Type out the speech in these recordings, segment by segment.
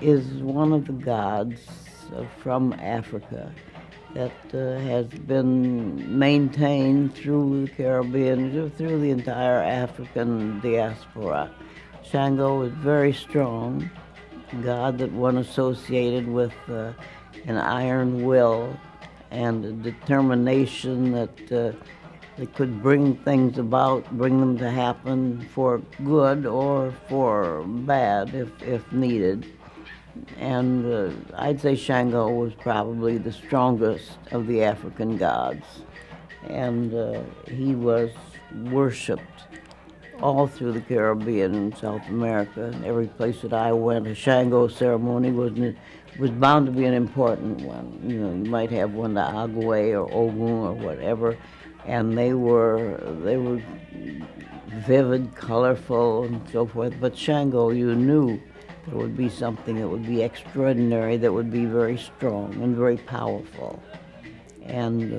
is one of the gods from Africa that has been maintained through the Caribbean, through the entire African diaspora. Shango is very strong, a god that one associated with an iron will and a determination that it could bring things about, bring them to happen for good or for bad if needed. And I'd say Shango was probably the strongest of the African gods. And he was worshipped all through the Caribbean and South America. And every place that I went, a Shango ceremony was bound to be an important one. You know, you might have one to Agwe or Ogun or whatever, and they were vivid, colorful, and so forth. But Shango, you knew there would be something that would be extraordinary, that would be very strong and very powerful. And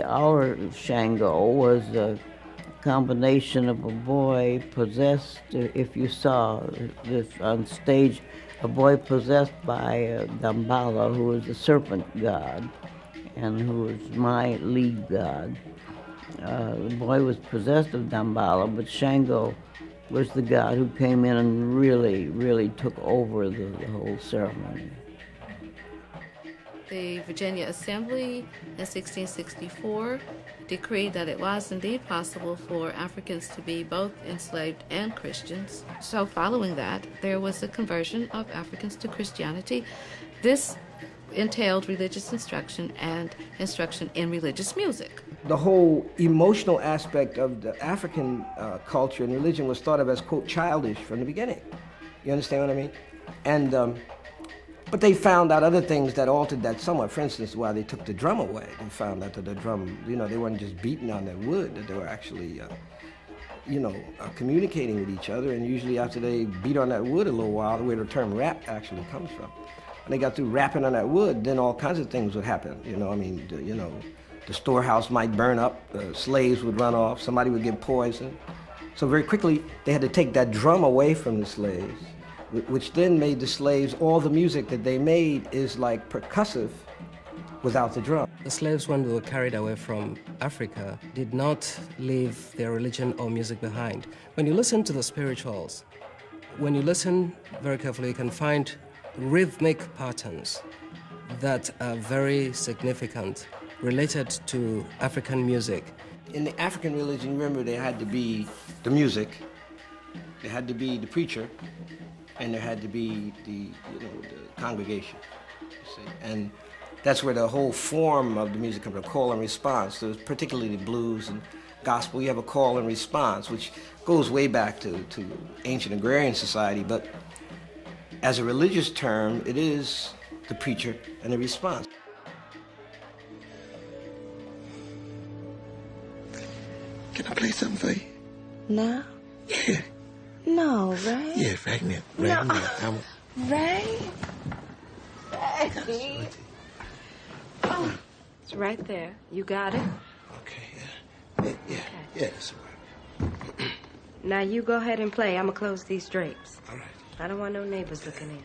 our Shango was a combination of a boy possessed, if you saw this on stage, a boy possessed by Damballa, who is the serpent god, and who is my lead god. The boy was possessed of Damballa, but Shango was the god who came in and really took over the whole ceremony. The Virginia Assembly in 1664 decreed that it was indeed possible for Africans to be both enslaved and Christians. So following that, there was a conversion of Africans to Christianity. This entailed religious instruction and instruction in religious music. The whole emotional aspect of the African culture and religion was thought of as, quote, childish from the beginning. You understand what I mean? And but they found out other things that altered that somewhat. For instance, while they took the drum away, they found out that the drum, you know, they weren't just beating on that wood, that they were actually, communicating with each other. And usually after they beat on that wood a little while, where the term rap actually comes from. When they got through rapping on that wood, then all kinds of things would happen. You know, I mean, the storehouse might burn up, slaves would run off, somebody would get poisoned. So very quickly, they had to take that drum away from the slaves, which then made the slaves, all the music that they made is like percussive without the drum. The slaves, when they were carried away from Africa, did not leave their religion or music behind. When you listen to the spirituals, when you listen very carefully, you can find rhythmic patterns that are very significant, related to African music. In the African religion, remember, there had to be the music, there had to be the preacher, and there had to be the congregation. You see? And that's where the whole form of the music comes from, call and response. So particularly blues and gospel, you have a call and response, which goes way back to ancient agrarian society, but as a religious term, it is the preacher and the response. Can I play something for you? No? Yeah. No, Ray? Yeah, right now. Right No. now. Ray? Ray? Oh, it's right there. You got it? Okay, yeah. Yeah, that's all right. Now you go ahead and play. I'm gonna close these drapes. All right. I don't want no neighbors looking in.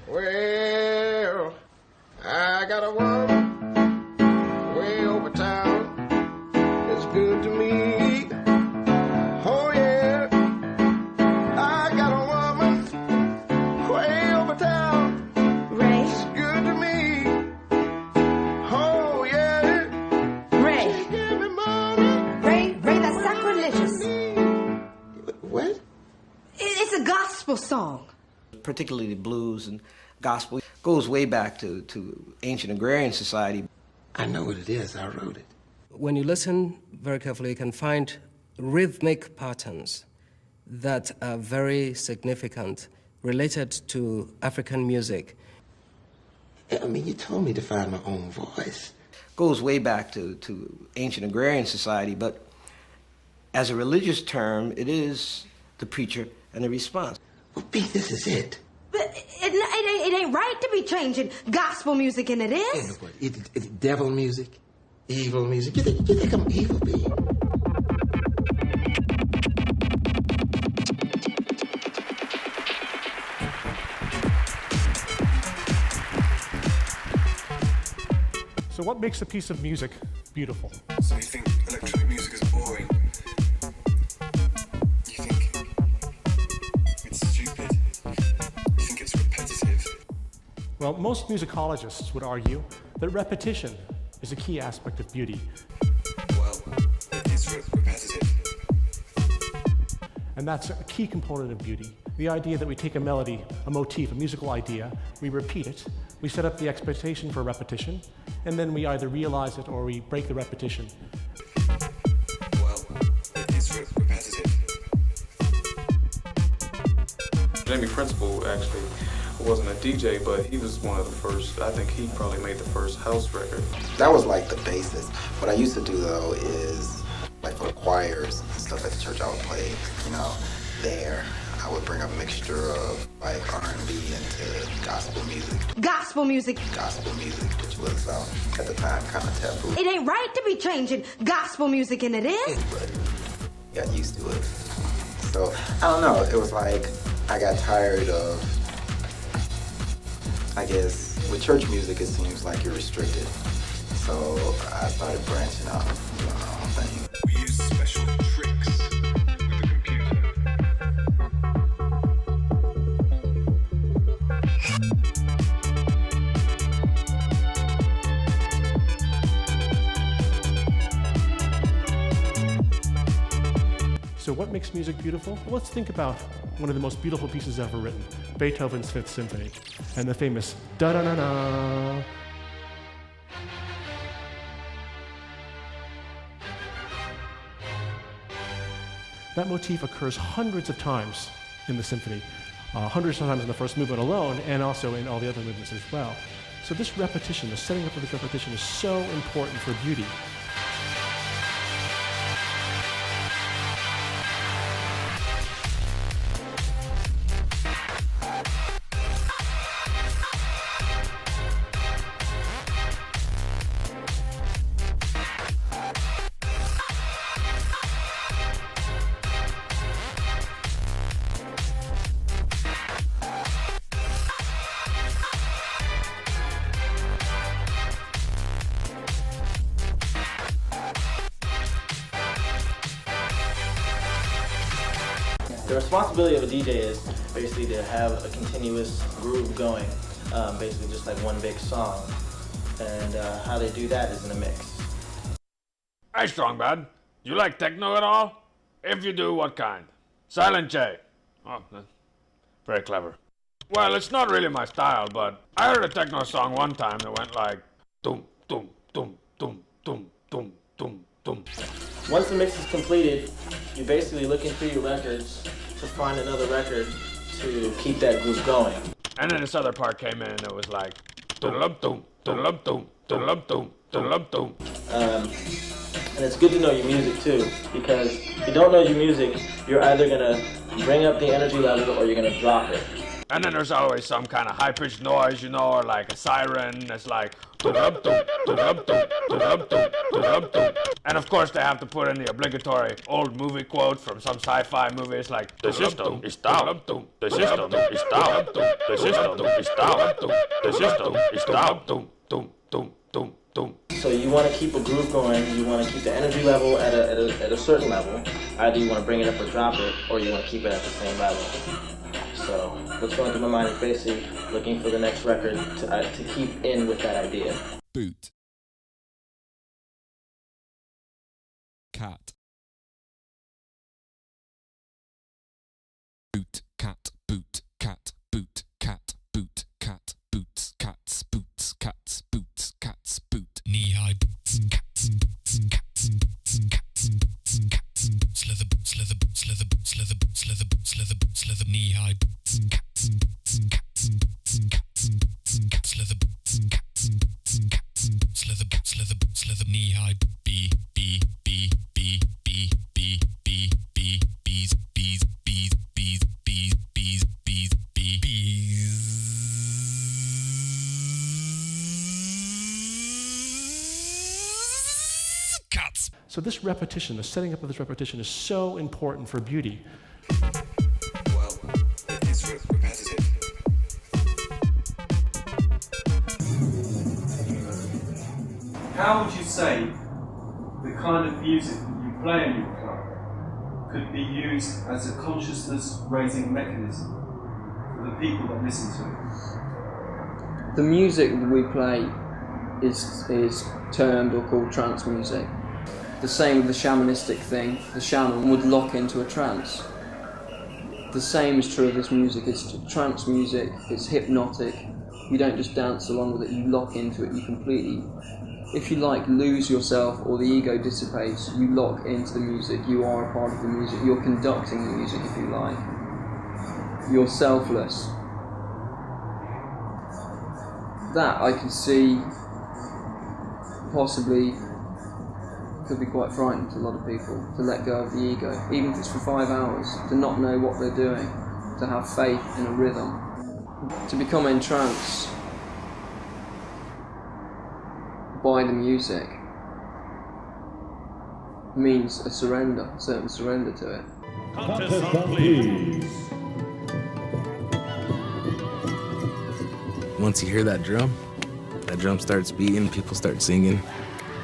Well, I got a woman way over town. It's good to me. Oh, yeah. I got a woman way over town. Ray? It's good to me. Oh, yeah. Ray? She give me money. Ray, that's sacrilegious. What? It's a gospel song. Particularly blues and gospel goes way back to ancient agrarian society. I know what it is. I wrote it. When you listen very carefully, you can find rhythmic patterns that are very significant, related to African music. I mean, you told me to find my own voice. Goes way back to ancient agrarian society, but as a religious term, it is the preacher and the response. Well, B, this is it. But it ain't right to be changing gospel music, and it is. And what? It's devil music, evil music. You think I'm evil, B? So what makes a piece of music beautiful? So you think electronic music is boring? You think it's stupid? You think it's repetitive? Well, most musicologists would argue that repetition is a key aspect of beauty. Well, it's repetitive. And that's a key component of beauty. The idea that we take a melody, a motif, a musical idea, we repeat it, we set up the expectation for repetition, and then we either realize it or we break the repetition. Well, it's repetitive. Jamie Principle actually wasn't a DJ, but he was one of the first. I think he probably made the first house record. That was like the basis. What I used to do though is, like for the choirs and stuff at the church I would play, there. I would bring a mixture of like R&B into gospel music. Gospel music. Gospel music, which was at the time kind of taboo. It ain't right to be changing gospel music, and it is. But got used to it. So I don't know. It was like I got tired of. I guess with church music, it seems like you're restricted. So I started branching out, doing my own thing. We use special tricks with the computer. So what makes music beautiful? Well, let's think about one of the most beautiful pieces ever written, Beethoven's Fifth Symphony, and the famous da-da-na-na. That motif occurs hundreds of times in the symphony, hundreds of times in the first movement alone, and also in all the other movements as well. So this repetition, the setting up of this repetition is so important for beauty. The responsibility of a DJ is basically to have a continuous groove going, basically just like one big song. And how they do that is in a mix. Hey, Strongbad, you like techno at all? If you do, what kind? Silent J. Oh, very clever. Well, it's not really my style, but I heard a techno song one time that went like dum dum dum dum dum dum dum dum. Once the mix is completed, you're basically looking through your records to find another record to keep that groove going. And then this other part came in and it was like dum dum dum dum dum dum dum dum. And it's good to know your music too, because if you don't know your music, you're either gonna bring up the energy level or you're gonna drop it. And then there's always some kind of high-pitched noise, you know, or like a siren. It's like and of course they have to put in the obligatory old movie quote from some sci-fi movie. It's like the system is down, the system is down, the system is down, the system is down. So you want to keep a groove going, you want to keep the energy level at a certain level. Either you want to bring it up or drop it, or you want to keep it at the same level. So what's going through my mind is basically looking for the next record to keep in with that idea. Boot. Cat. Boot, cat, boot, cat, boot, cat, boot, cat, boots, cats, boots, cats, boots, cats, boot. Knee-high boots and cats and boots and cats and boots and cats and boots and cats and boots, leather boots, leather boots, leather boots, leather boots, leather boots, leather boots, leather knee-high boots and cats and boots and cats and boots and cats and boots and cats, leather boots and cats and boots and cats and boots, leather cats, leather boots, leather knee-high boot, B, B, B, B, B, B, B, B, bees, bees, bees, bees, bees, bees, bees, bees, bees. Cats. So this repetition, the setting up of this repetition is so important for beauty. Well, it's repetitive. How would you say the kind of music that you play in your club could be used as a consciousness-raising mechanism for the people that listen to it? The music that we play is termed or called trance music. The same with the shamanistic thing. The shaman would lock into a trance. The same is true of this music. It's trance music, it's hypnotic. You don't just dance along with it, you lock into it, you completely, if you like, lose yourself or the ego dissipates, you lock into the music, you are a part of the music, you're conducting the music if you like. You're selfless. That I can see possibly could be quite frightening to a lot of people, to let go of the ego, even if it's for 5 hours, to not know what they're doing, to have faith in a rhythm. To become entranced by the music means a surrender, a certain surrender to it. Once you hear that drum starts beating, people start singing,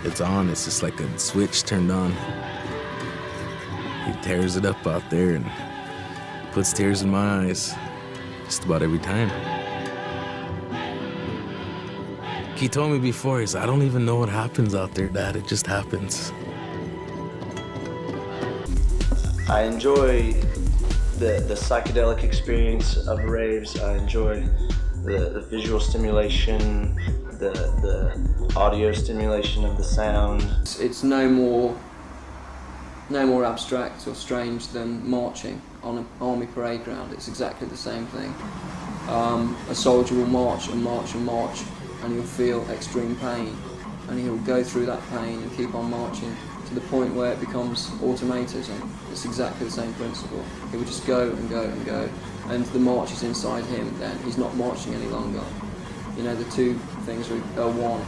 it's on, it's just like a switch turned on. He tears it up out there and puts tears in my eyes just about every time. He told me before, he said, I don't even know what happens out there, Dad, it just happens. I enjoy the psychedelic experience of raves. I enjoy the visual stimulation, the audio stimulation of the sound. It's no more abstract or strange than marching on an army parade ground. It's exactly the same thing. A soldier will march and march and march, and he'll feel extreme pain, and he'll go through that pain and keep on marching to the point where it becomes automatism. It's exactly the same principle. He will just go and go and go, and the march is inside him then. He's not marching any longer. You know, the two things are one.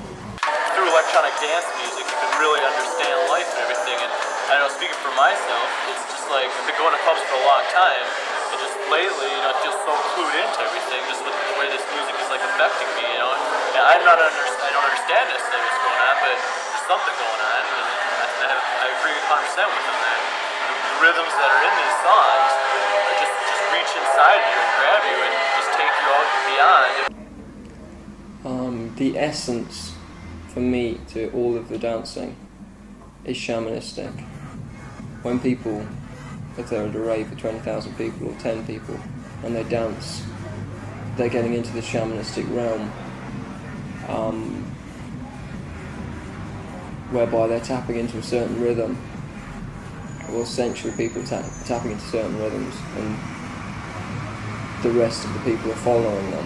Through electronic dance music, you can really understand life and everything. And I know, speaking for myself, it's just like, I've been going to pubs for a long time, and just lately, you know, I feel so clued into everything, just with the way this music is like affecting me, you know. And I don't understand necessarily what's going on, but there's something going on, and I agree 100% with them there. The rhythms that are in these songs are just reach inside you and grab you and just take you out beyond. The essence for me to all of the dancing is shamanistic. When people, if they're at a rave for 20,000 people or 10 people and they dance, they're getting into the shamanistic realm, whereby they're tapping into a certain rhythm, or essentially people tapping into certain rhythms, and the rest of the people are following them.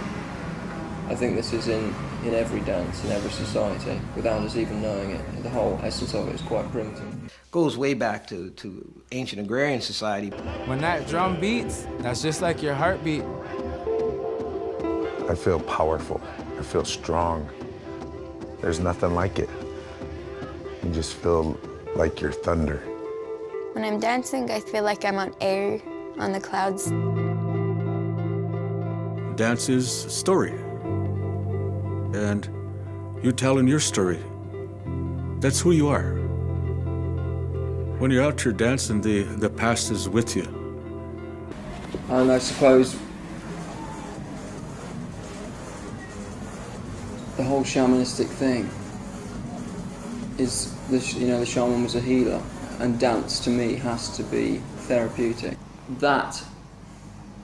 I think this is in every dance, in every society, without us even knowing it. The whole essence of it is quite primitive. Goes way back to ancient agrarian society. When that drum beats, that's just like your heartbeat. I feel powerful. I feel strong. There's nothing like it. You just feel like you're thunder. When I'm dancing, I feel like I'm on air, on the clouds. Dance is story. And you're telling your story. That's who you are. When you're out here dancing, the past is with you. And I suppose the whole shamanistic thing is, the shaman was a healer, and dance to me has to be therapeutic. That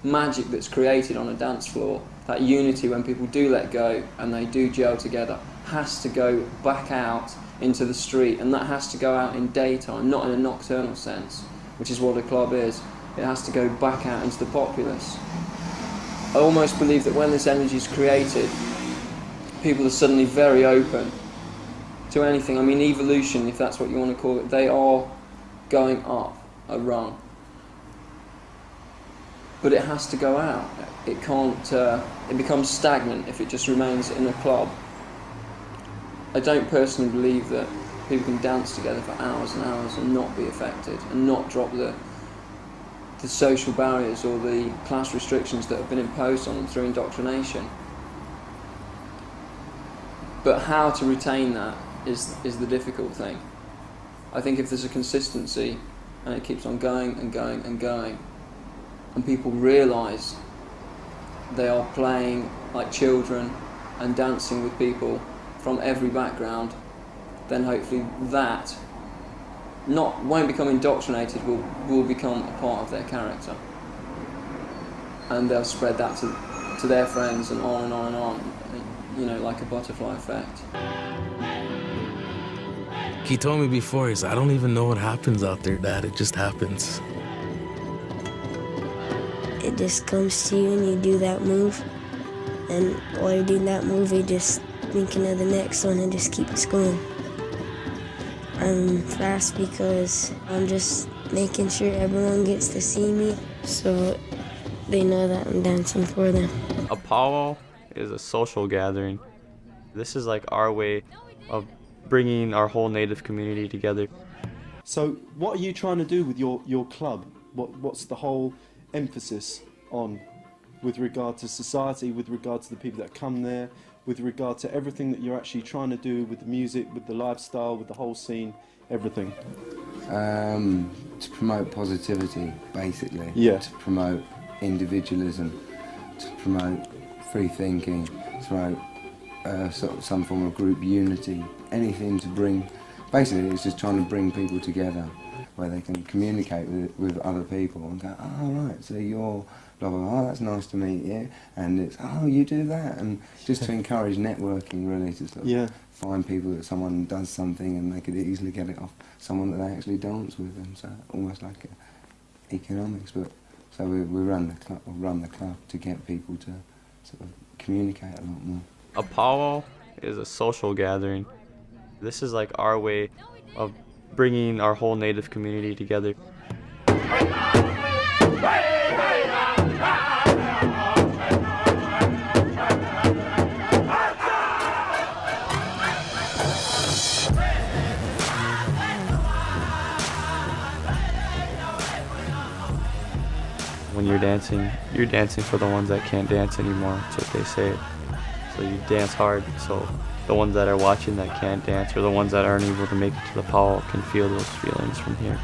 magic that's created on a dance floor, that unity when people do let go and they do gel together, has to go back out into the street, and that has to go out in daytime, not in a nocturnal sense, which is what a club is. It has to go back out into the populace. I almost believe that when this energy is created, people are suddenly very open to anything. I mean, evolution, if that's what you want to call it, they are going up a rung. But it has to go out. It can't, it becomes stagnant if it just remains in a club. I don't personally believe that people can dance together for hours and hours and not be affected, and not drop the social barriers or the class restrictions that have been imposed on them through indoctrination. But how to retain that is the difficult thing. I think if there's a consistency and it keeps on going and going and going, and people realise they are playing like children and dancing with people from every background, then hopefully that won't become indoctrinated, will become a part of their character. And they'll spread that to their friends and on and on and on, you know, like a butterfly effect. He told me before, he said, I don't even know what happens out there, Dad, it just happens. It just comes to you and you do that move, and while you're doing that move, you're just thinking of the next one and just keeps going. I'm fast because I'm just making sure everyone gets to see me, so they know that I'm dancing for them. A powwow is a social gathering. This is like our way of bringing our whole Native community together. So what are you trying to do with your club? What's the whole emphasis on with regard to society, with regard to the people that come there, with regard to everything that you're actually trying to do with the music, with the lifestyle, with the whole scene, everything? To promote positivity, basically. Yeah. To promote individualism, to promote free thinking, to promote some form of group unity, anything to bring, basically it's just trying to bring people together where they can communicate with other people and go, oh right, so you're blah blah blah, oh, that's nice to meet you, and it's, oh, you do that, and just to encourage networking, really, to sort of find people that someone does something and they could easily get it off someone that they actually dance with, and so almost like economics. But so we run the club to get people to sort of communicate a lot more. A powwow is a social gathering. This is like our way of bringing our whole Native community together. When you're dancing for the ones that can't dance anymore. That's what they say. So you dance hard, so the ones that are watching that can't dance, or the ones that aren't able to make it to the powwow, can feel those feelings from here.